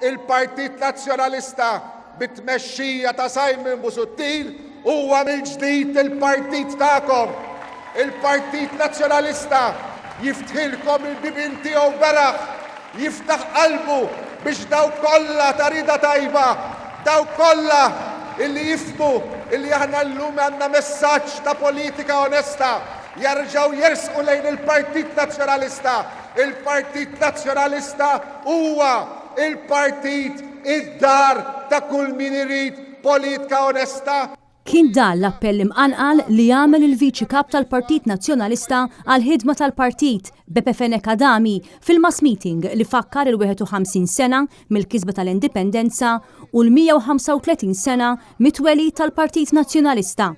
il-Partit Nazzjonalista bit-tmexxija ta' Simon Busuttil huwa mill-ġdid il-partit tagħkom. Il-Partit Nazzjonalista jiftħilkom il-bibien tiegħu beraħ, jiftaħ qalbu biex dawk kollha ta' rida tajba, dawk kollha illi jifhmu illi aħna llum għandna messaġġ ta' politika onesta jerġgħu jersqu lejn il-Partit Nazzjonalista. Il-Partit Nazzjonalista huwa il-partit id-dar ta' kull min irid politika onesta. Kien dan l-appell imqanqal li jagħmel il-Viċi Kap tal-Partit Nazzjonalista għal ħidma tal-partit BPFN Kadami fil-mass meeting li fakkar il-51 sena mill-kisba tal-indipendenza u l-135 sena mitweli tal-Partit Nazzjonalista.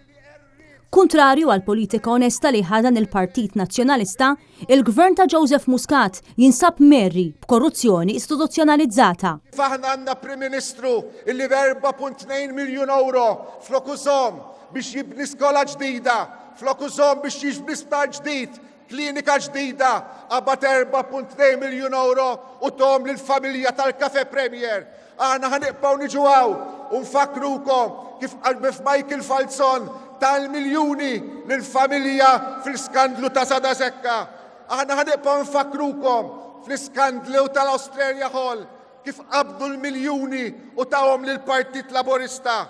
Kontrarju għal politika onesta li ħadan il-Partit Nazzjonalista, il-Gvern ta' Joseph Muscat jinsab merri b'korruzzjoni istituzzjonalizzata. Faħna għandna Prim Ministru illi b'4.2 miljun euro flokużhom biex jibni skola ġdida, flokużhom biex jibni sptar ġdid, klinika ġdida, qabad 4.2 miljun euro u tom lill-familja tal-Cafe Premier. Aħna ħaniqpaw niġu għaw u nfakrukom kif qalbif Michael Falzon tal-miljuni lill-familja fil-skandlu ta' Sada Sekka. Aħna ħaniqpaw nfakrukom fl-iskandlu tal-Australia Hall kif qabdu l-miljuni u tawhom lill-Partit Laburista.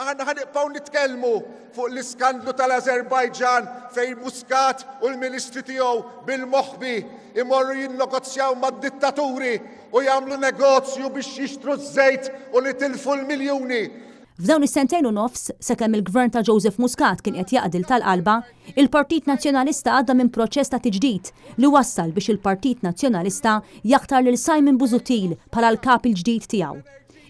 Aħna ħaniqpaw nitkellmu fuq l-iskandlu tal-Azerbajġan fejn Muscat u l-Ministri tiegħu bil-moħħbi imorru jinnegozjaw mad-dittaturi u jagħmlu negozju biex jixtru ż-żejt u nitilfu l-miljuni. F'dawn is-sentejn u nofs, sakemm il-Gvern ta' Joseph Muscat kien qed jaqdil tal-qalba, il-Partit Nazzjonalista għadda minn proċess ta' tiġdid li wassal biex il-Partit Nazzjonalista jaħtar lil Simon Busuttil bħala l-kap il-ġdid tiegħu.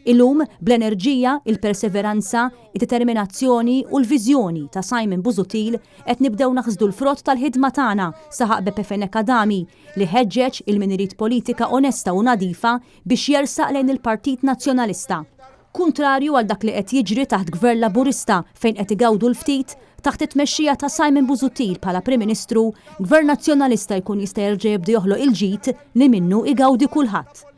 Illum, bl-enerġija, il-perseveranza, id-determinazzjoni u l-viżjoni ta' Simon Busuttil qed nibdew naħsdu l-frott tal-ħidma tagħna saħaq BPFN Kadami li ħeġġeġ il-min irid politika onesta u nadifa biex jersaq lejn il-Partit Nazzjonalista. Kontrarju għal dak li qed jiġri taħt Gvern Laburista fejn qed igawdu l-ftit, taħt it-tmexxija ta' Simon Busuttil bħala Prim Ministru, Gvern Nazzjonalista jkun jista' jerġa' jibda joħloq il-ġid li minnu igawdi kulħadd.